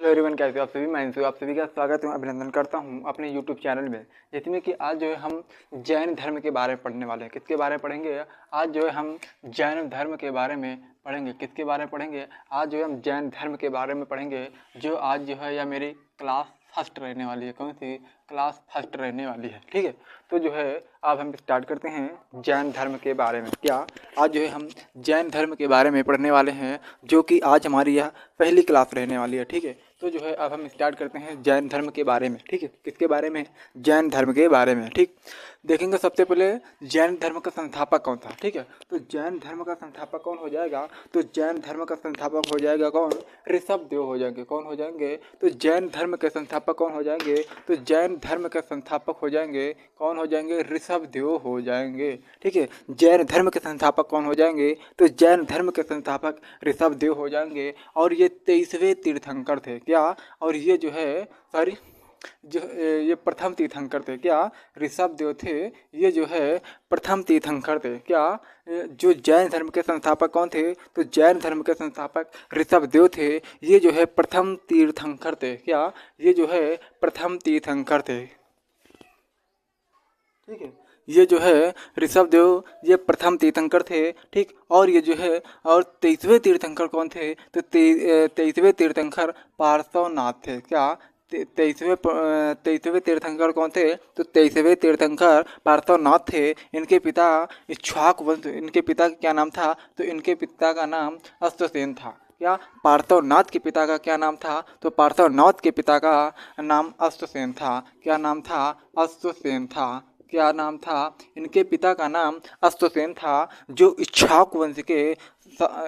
Everyone, कैसे हो आप सभी। मैं अंशु, आप सभी का स्वागत है, अभिनंदन करता हूं अपने यूट्यूब चैनल में, जिसमें कि आज जो है हम जैन धर्म के बारे में पढ़ने वाले हैं। किसके बारे में पढ़ेंगे? आज जो है हम जैन धर्म के बारे में पढ़ेंगे। किसके बारे में पढ़ेंगे? आज जो है हम जैन धर्म के बारे में पढ़ेंगे, जो आज जो है यह मेरी क्लास फर्स्ट रहने वाली है। कौन सी क्लास फर्स्ट रहने वाली है? ठीक है, तो जो है अब हम स्टार्ट करते हैं जैन धर्म के बारे में। क्या आज जो है हम जैन धर्म के बारे में पढ़ने वाले हैं, जो कि आज हमारी यह पहली क्लास रहने वाली है। ठीक है, तो जो है अब हम स्टार्ट करते हैं जैन धर्म के बारे में। ठीक है, किसके बारे में? जैन धर्म के बारे में। ठीक, देखेंगे सबसे पहले जैन धर्म का संस्थापक कौन था। ठीक है, तो जैन धर्म का संस्थापक कौन हो जाएगा? तो जैन धर्म का संस्थापक हो जाएगा कौन? ऋषभदेव हो जाएंगे। कौन हो जाएंगे? तो जैन धर्म के संस्थापक कौन हो जाएंगे? तो जैन धर्म के संस्थापक हो जाएंगे कौन हो जाएंगे? ऋषभदेव हो जाएंगे। ठीक है, जैन धर्म के संस्थापक कौन हो जाएंगे? तो जैन धर्म के संस्थापक ऋषभदेव हो जाएंगे। और ये 23वें तीर्थंकर थे। क्या? और ये जो है जो ये प्रथम तीर्थंकर थे। क्या? ऋषभदेव थे, ये जो है प्रथम तीर्थंकर थे। क्या? जो जैन धर्म के संस्थापक कौन थे? तो जैन धर्म के संस्थापक ऋषभदेव थे, ये जो है प्रथम तीर्थंकर थे। क्या? ये जो है प्रथम तीर्थंकर थे। ठीक है, ये जो है ऋषभदेव, ये प्रथम तीर्थंकर थे। ठीक, और ये जो है और 23वें तीर्थंकर कौन थे? तो 23वें तीर्थंकर पार्श्वनाथ थे। क्या? 23वें तीर्थंकर कौन थे? तो 23वें तीर्थंकर पार्श्वनाथ थे। इनके पिता इक्ष्वाकु वंश, इनके पिता का क्या नाम था? तो इनके पिता का नाम अश्वसेन था। क्या? पार्श्वनाथ के पिता का क्या नाम था? तो पार्श्वनाथ के पिता का नाम अश्वसेन था। क्या नाम था? अश्वसेन था। क्या नाम था? इनके पिता का नाम अश्वसेन था, जो इक्ष्वाकु वंश के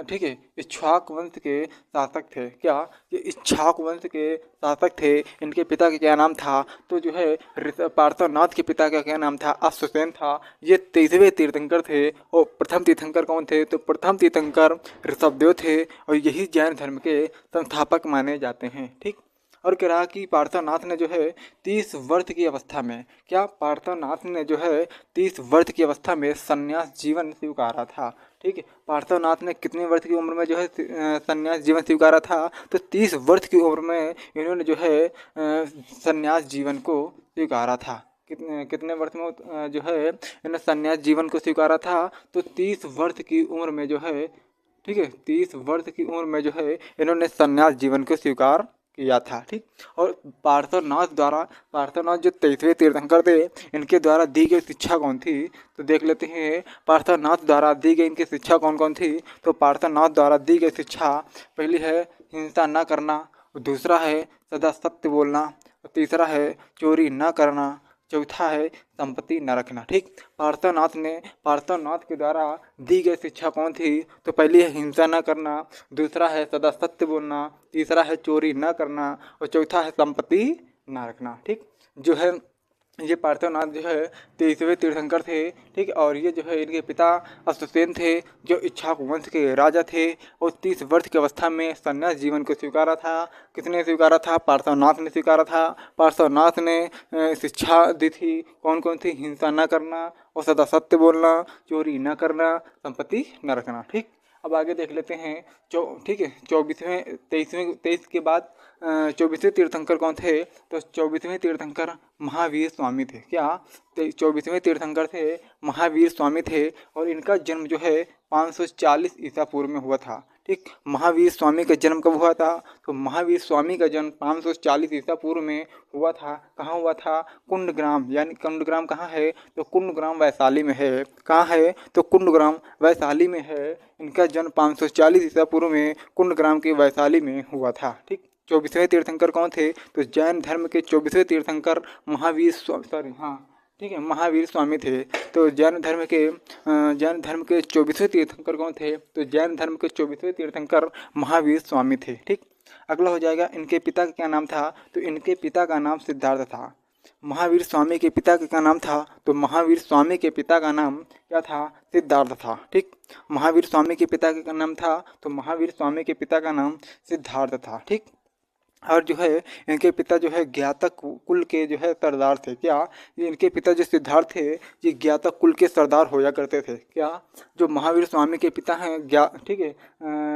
ठीक है, इक्ष्वाकु वंश के शासक थे। क्या? ये इक्ष्वाकु वंश के शासक थे। इनके पिता का क्या नाम था? तो जो है पार्श्वनाथ के पिता का क्या नाम था? अश्वसेन था। ये 23वें तीर्थंकर थे। और प्रथम तीर्थंकर कौन थे? तो प्रथम तीर्थंकर ऋषभदेव थे, और यही जैन धर्म के संस्थापक माने जाते हैं। ठीक, और कह रहा कि पार्श्वनाथ ने जो है 30 वर्ष की अवस्था में, क्या? पार्श्वनाथ ने जो है 30 वर्ष की अवस्था में संन्यास जीवन स्वीकारा था। ठीक है, पार्श्वनाथ ने कितनी वर्ष की उम्र में जो है संन्यास जीवन स्वीकारा था? तो 30 वर्ष की उम्र में इन्होंने जो है संन्यास जीवन को स्वीकारा था। कितने वर्ष में जो है इन्होंने संन्यास जीवन को स्वीकारा था? तो 30 वर्ष की उम्र में जो है, ठीक है, 30 वर्ष की उम्र में जो है इन्होंने संन्यास जीवन को स्वीकार किया था। ठीक, और पार्श्वनाथ जो 23वें तीर्थंकर थे, इनके द्वारा दी गई शिक्षा कौन थी? तो देख लेते हैं पार्श्वनाथ द्वारा दी गई इनकी शिक्षा कौन कौन थी। तो पार्श्वनाथ द्वारा दी गई शिक्षा, पहली है हिंसा न करना, दूसरा है सदा सत्य बोलना, तीसरा है चोरी न करना, चौथा है संपत्ति न रखना। ठीक, पार्श्वनाथ के द्वारा दी गई शिक्षा कौन थी? तो पहली है हिंसा न करना, दूसरा है सदा सत्य बोलना, तीसरा है चोरी न करना, और चौथा है संपत्ति न रखना। ठीक, जो है ये पार्श्वनाथ जो है 23वें तीर्थंकर थे। ठीक, और ये जो है इनके पिता अश्वसेन थे, जो इक्ष्वाकु वंश के राजा थे, और 30 वर्ष की अवस्था में संन्यास जीवन को स्वीकारा था। किसने स्वीकारा था? पार्श्वनाथ ने स्वीकारा था। पार्श्वनाथ ने शिक्षा दी थी, कौन कौन सी? हिंसा न करना, और सदा सत्य बोलना, चोरी न करना, संपत्ति न रखना। ठीक, अब आगे देख लेते हैं ठीक है, 23 के बाद 24वें तीर्थंकर कौन थे? तो 24वें तीर्थंकर महावीर स्वामी थे। क्या? 24वें तीर्थंकर थे, महावीर स्वामी थे, और इनका जन्म जो है 540 ईसा पूर्व में हुआ था। ठीक, महावीर स्वामी का जन्म कब हुआ था? तो महावीर स्वामी का जन्म 540 ईसा पूर्व में हुआ था। कहाँ हुआ था? कुंडग्राम, यानी कुंडग्राम कहाँ है? तो कुंडग्राम वैशाली में है। कहाँ है? तो कुंडग्राम वैशाली में है। इनका जन्म 540 ईसा पूर्व में कुंडग्राम के वैशाली में हुआ था। ठीक, 24वें तीर्थंकर कौन थे? तो जैन धर्म के 24वें तीर्थंकर महावीर स्वामी थे। तो जैन धर्म के 24वें तीर्थंकर कौन थे? तो जैन धर्म के 24वें तीर्थंकर महावीर स्वामी थे। ठीक, अगला हो जाएगा इनके पिता का क्या नाम था? तो इनके पिता का नाम सिद्धार्थ था। महावीर स्वामी के पिता का क्या नाम था? तो महावीर स्वामी के पिता का नाम क्या था? सिद्धार्थ था। ठीक, महावीर स्वामी के पिता का नाम था, तो महावीर स्वामी के पिता का नाम सिद्धार्थ था। ठीक, और जो है इनके पिता जो है ज्ञातक कुल के जो है सरदार थे। क्या ये इनके पिता जो सिद्धार्थ थे ये ज्ञातक कुल के सरदार होया करते थे। क्या जो महावीर स्वामी के पिता हैं ठीक है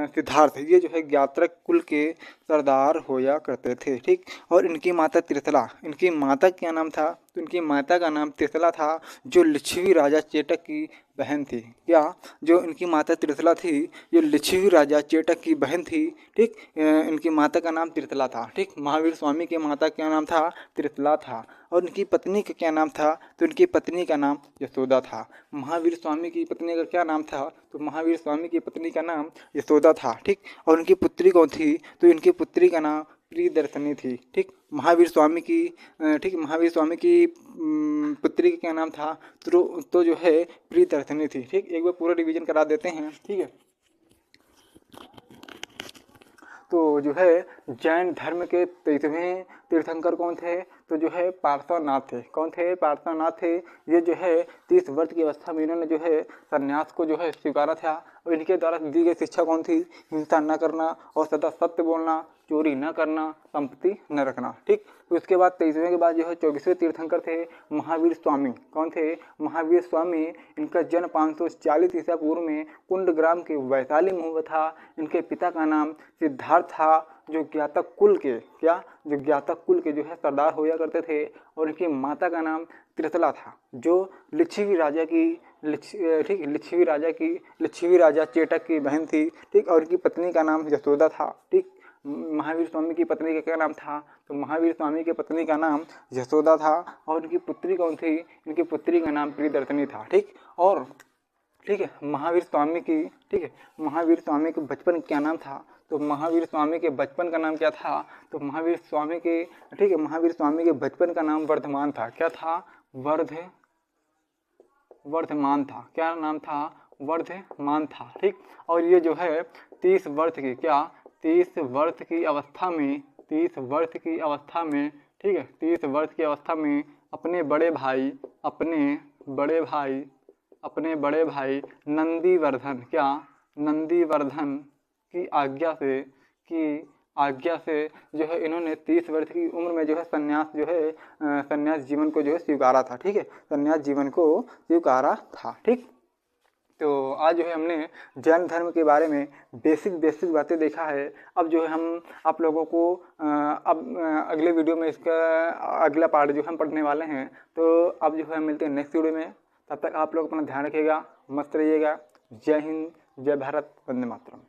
सिद्धार्थ, ये जो है ज्ञातक कुल के सरदार होया करते थे। ठीक, और इनकी माता त्रिशला, इनकी माता क्या नाम था, तो इनकी माता का नाम त्रिशला था, जो लिच्छवी राजा चेटक की बहन थी। क्या जो इनकी माता त्रिशला थी ये लिच्छवी राजा चेटक की बहन थी। ठीक, इनकी माता का नाम त्रिशला था। ठीक, महावीर स्वामी की माता क्या नाम था, त्रिशला था। और इनकी पत्नी का क्या नाम था, तो इनकी पत्नी का नाम यशोदा था। महावीर स्वामी की पत्नी का क्या नाम था, तो महावीर स्वामी की पत्नी का नाम यशोदा था। ठीक, और इनकी पुत्री कौन थी, तो इनकी पुत्री का नाम प्रियदर्शनी थी। ठीक, महावीर स्वामी की ठीक महावीर स्वामी की पुत्री का क्या नाम था, तो जो है प्रियदर्शनी थी। ठीक, एक बार पूरा रिवीजन करा देते हैं। ठीक है, तो जो है जैन धर्म के 23वें तीर्थंकर कौन थे, तो जो है पार्श्वनाथ थे। कौन थे, पार्श्वनाथ थे। ये जो है 30 वर्ष की अवस्था में इन्होंने जो है संन्यास को जो है स्वीकारा था। और इनके द्वारा दी गई शिक्षा कौन थी, हिंसा न करना और सदा सत्य बोलना, चोरी न करना, संपत्ति न रखना। ठीक, तो इसके बाद 23वें के बाद जो है 24वें तीर्थंकर थे महावीर स्वामी। कौन थे, महावीर स्वामी। इनका जन्म 540 ईसा पूर्व में कुंड ग्राम के वैशाली में हुआ था। इनके पिता का नाम सिद्धार्थ था, जो ज्ञातक कुल के जो ज्ञातक कुल के जो है सरदार होया करते थे। और इनकी माता का नाम त्रिशला था, जो लिच्छवी राजा की लिच्छवी राजा चेटक की बहन थी। ठीक, और इनकी पत्नी का नाम यशोदा था। ठीक, महावीर स्वामी की पत्नी का क्या नाम था, तो महावीर स्वामी की पत्नी का नाम यशोदा था। और इनकी पुत्री कौन थी, इनकी पुत्री का नाम प्रियदर्शनी था। ठीक, और ठीक है महावीर स्वामी के बचपन क्या नाम था, तो महावीर स्वामी के बचपन का नाम क्या था, तो महावीर स्वामी के बचपन का नाम वर्धमान था। क्या था, वर्धमान था। क्या नाम था, वर्धमान था। ठीक, और ये जो है 30 वर्ष की अवस्था में ठीक है 30 वर्ष की अवस्था में अपने बड़े भाई नंदीवर्धन की आज्ञा से जो है इन्होंने 30 वर्ष की उम्र में जो है संन्यास जीवन को जो है स्वीकारा था। ठीक है, संन्यास जीवन को स्वीकारा था। ठीक, तो आज जो है हमने जैन धर्म के बारे में बेसिक बातें देखा है। अब जो है हम आप लोगों को अगले वीडियो में इसका अगला पार्ट जो हम पढ़ने वाले हैं। तो अब जो है मिलते हैं नेक्स्ट वीडियो में। तब तक आप लोग अपना ध्यान रखिएगा, मस्त रहिएगा। जय हिंद, जय भारत, वंदे मातरम।